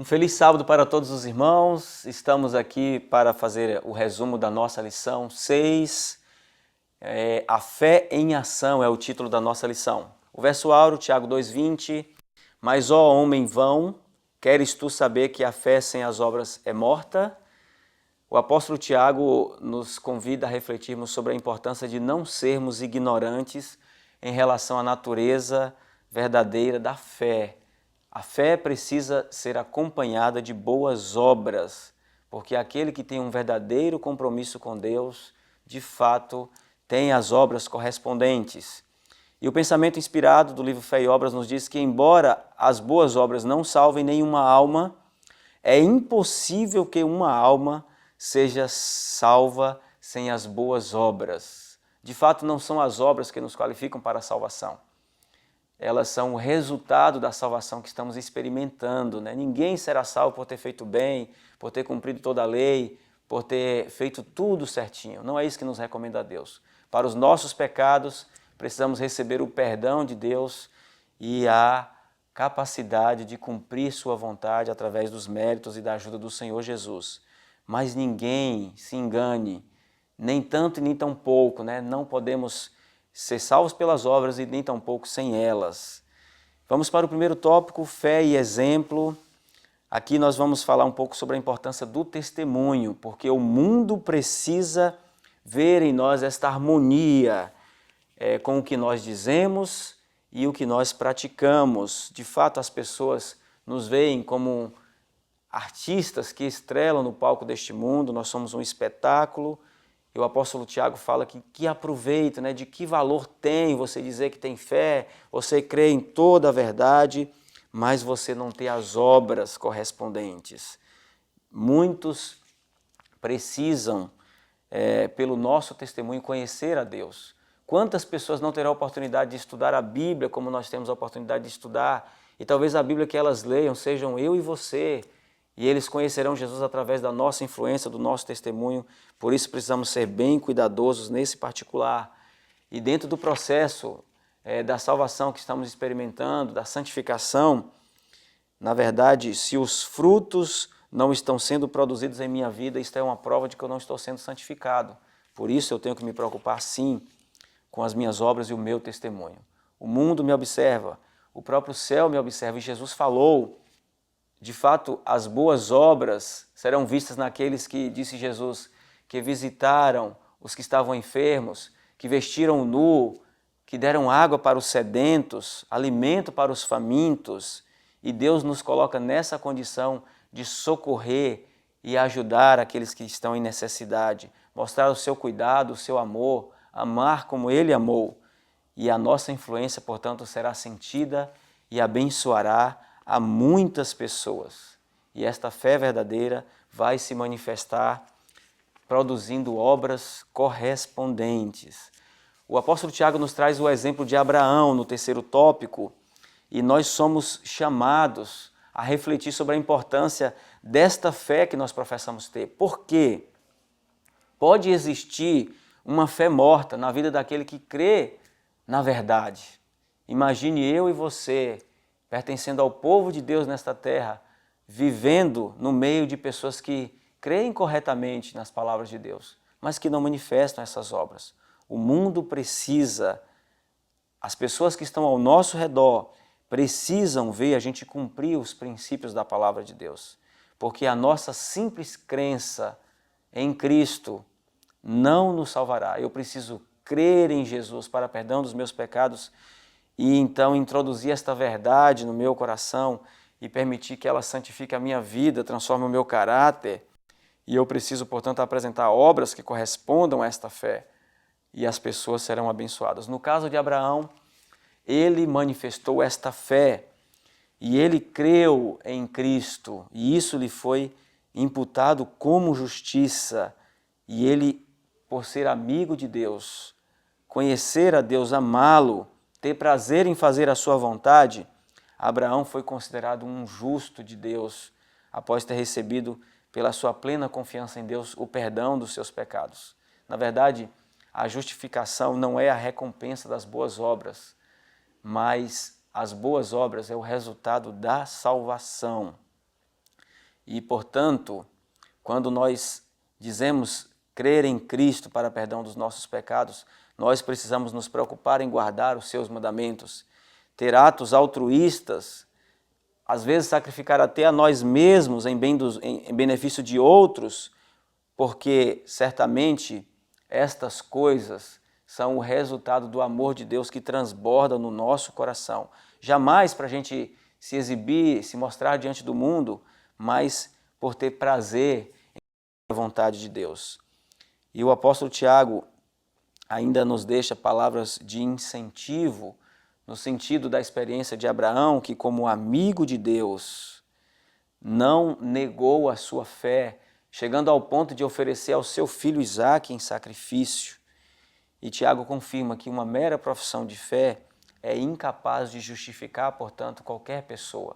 Um feliz sábado para todos os irmãos. Estamos aqui para fazer o resumo da nossa lição 6. A fé em ação é o título da nossa lição. O verso áureo, Tiago 2,20. Mas, ó homem vão, queres tu saber que a fé sem as obras é morta? O apóstolo Tiago nos convida a refletirmos sobre a importância de não sermos ignorantes em relação à natureza verdadeira da fé. A fé precisa ser acompanhada de boas obras, porque aquele que tem um verdadeiro compromisso com Deus, de fato, tem as obras correspondentes. E o pensamento inspirado do livro Fé e Obras nos diz que, embora as boas obras não salvem nenhuma alma, é impossível que uma alma seja salva sem as boas obras. De fato, não são as obras que nos qualificam para a salvação. Elas são o resultado da salvação que estamos experimentando, né? Ninguém será salvo por ter feito bem, por ter cumprido toda a lei, por ter feito tudo certinho. Não é isso que nos recomenda a Deus. Para os nossos pecados, precisamos receber o perdão de Deus e a capacidade de cumprir sua vontade através dos méritos e da ajuda do Senhor Jesus. Mas ninguém se engane, nem tanto e nem tão pouco, né? Não podemos ser salvos pelas obras e nem tampouco sem elas. Vamos para o primeiro tópico, fé e exemplo. Aqui nós vamos falar um pouco sobre a importância do testemunho, porque o mundo precisa ver em nós esta harmonia com o que nós dizemos e o que nós praticamos. De fato, as pessoas nos veem como artistas que estrelam no palco deste mundo, nós somos um espetáculo. E o apóstolo Tiago fala que aproveita, né, de que valor tem você dizer que tem fé, você crê em toda a verdade, mas você não tem as obras correspondentes. Muitos precisam, pelo nosso testemunho, conhecer a Deus. Quantas pessoas não terão a oportunidade de estudar a Bíblia como nós temos a oportunidade de estudar, e talvez a Bíblia que elas leiam sejam eu e você, e eles conhecerão Jesus através da nossa influência, do nosso testemunho. Por isso precisamos ser bem cuidadosos nesse particular. E dentro do processo da salvação que estamos experimentando, da santificação, na verdade, se os frutos não estão sendo produzidos em minha vida, isto é uma prova de que eu não estou sendo santificado. Por isso eu tenho que me preocupar, sim, com as minhas obras e o meu testemunho. O mundo me observa, o próprio céu me observa, e Jesus falou. De fato, as boas obras serão vistas naqueles que, disse Jesus, que visitaram os que estavam enfermos, que vestiram nu, que deram água para os sedentos, alimento para os famintos. E Deus nos coloca nessa condição de socorrer e ajudar aqueles que estão em necessidade, mostrar o seu cuidado, o seu amor, amar como Ele amou. E a nossa influência, portanto, será sentida e abençoará a muitas pessoas. E esta fé verdadeira vai se manifestar produzindo obras correspondentes. O apóstolo Tiago nos traz o exemplo de Abraão no terceiro tópico, e nós somos chamados a refletir sobre a importância desta fé que nós professamos ter. Por quê? Pode existir uma fé morta na vida daquele que crê na verdade. Imagine eu e você, pertencendo ao povo de Deus nesta terra, vivendo no meio de pessoas que creem corretamente nas palavras de Deus, mas que não manifestam essas obras. O mundo precisa, as pessoas que estão ao nosso redor, precisam ver a gente cumprir os princípios da palavra de Deus, porque a nossa simples crença em Cristo não nos salvará. Eu preciso crer em Jesus para perdão dos meus pecados e então introduzir esta verdade no meu coração e permitir que ela santifique a minha vida, transforme o meu caráter. E eu preciso, portanto, apresentar obras que correspondam a esta fé e as pessoas serão abençoadas. No caso de Abraão, ele manifestou esta fé e ele creu em Cristo e isso lhe foi imputado como justiça. E ele, por ser amigo de Deus, conhecer a Deus, amá-lo, ter prazer em fazer a sua vontade, Abraão foi considerado um justo de Deus, após ter recebido, pela sua plena confiança em Deus, o perdão dos seus pecados. Na verdade, a justificação não é a recompensa das boas obras, mas as boas obras é o resultado da salvação. E, portanto, quando nós dizemos crer em Cristo para perdão dos nossos pecados, nós precisamos nos preocupar em guardar os seus mandamentos, ter atos altruístas, às vezes sacrificar até a nós mesmos em benefício de outros, porque certamente estas coisas são o resultado do amor de Deus que transborda no nosso coração. Jamais para a gente se exibir, se mostrar diante do mundo, mas por ter prazer em vontade de Deus. E o apóstolo Tiago ainda nos deixa palavras de incentivo no sentido da experiência de Abraão, que como amigo de Deus não negou a sua fé, chegando ao ponto de oferecer ao seu filho Isaque em sacrifício. E Tiago confirma que uma mera profissão de fé é incapaz de justificar, portanto, qualquer pessoa.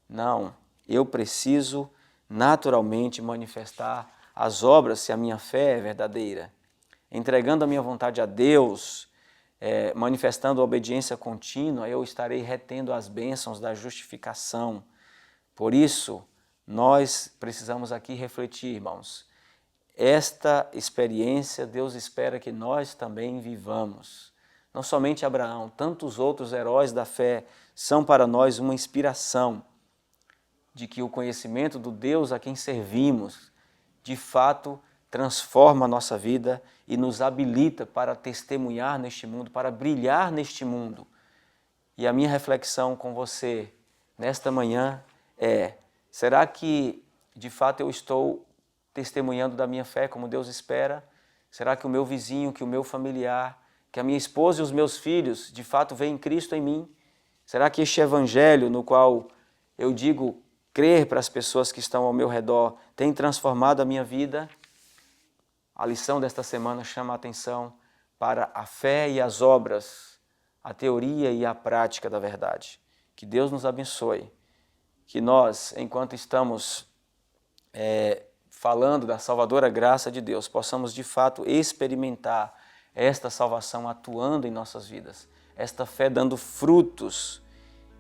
Não, eu preciso naturalmente manifestar as obras se a minha fé é verdadeira. Entregando a minha vontade a Deus, manifestando a obediência contínua, eu estarei retendo as bênçãos da justificação. Por isso, nós precisamos aqui refletir, irmãos. Esta experiência Deus espera que nós também vivamos. Não somente Abraão, tantos outros heróis da fé são para nós uma inspiração de que o conhecimento do Deus a quem servimos, de fato, transforma a nossa vida e nos habilita para testemunhar neste mundo, para brilhar neste mundo. E a minha reflexão com você nesta manhã é: será que de fato eu estou testemunhando da minha fé como Deus espera? Será que o meu vizinho, que o meu familiar, que a minha esposa e os meus filhos de fato veem Cristo em mim? Será que este evangelho no qual eu digo crer para as pessoas que estão ao meu redor tem transformado a minha vida? A lição desta semana chama a atenção para a fé e as obras, a teoria e a prática da verdade. Que Deus nos abençoe, que nós, enquanto estamos falando da salvadora graça de Deus, possamos de fato experimentar esta salvação atuando em nossas vidas, esta fé dando frutos.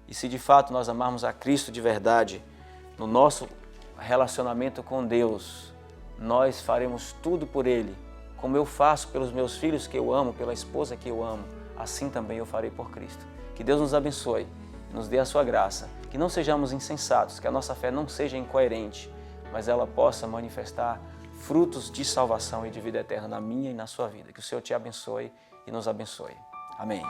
E se de fato nós amarmos a Cristo de verdade, no nosso relacionamento com Deus, nós faremos tudo por Ele. Como eu faço pelos meus filhos que eu amo, pela esposa que eu amo, assim também eu farei por Cristo. Que Deus nos abençoe, nos dê a sua graça, que não sejamos insensatos, que a nossa fé não seja incoerente, mas ela possa manifestar frutos de salvação e de vida eterna na minha e na sua vida. Que o Senhor te abençoe e nos abençoe. Amém.